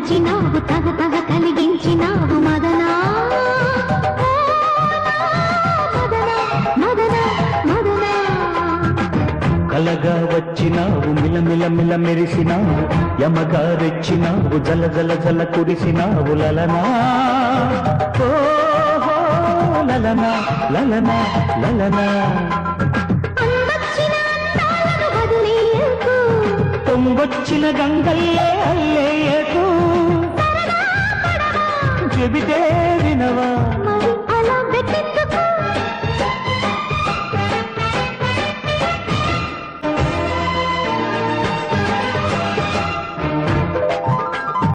వచ్చినావు తగ తగ కలిగించినావు మదనా మదనా మదనా కలగా వచ్చినావు మిలమిల మిల మెరిసినావు యమగా రెచ్చినావు జల జల జల కురిసినావు లలనా ఓహో లలనా లలనా లలనా అందొచ్చిన అందాలను వదిలేయకు పొంగొచ్చిన గంగల్లే అల్లేయకు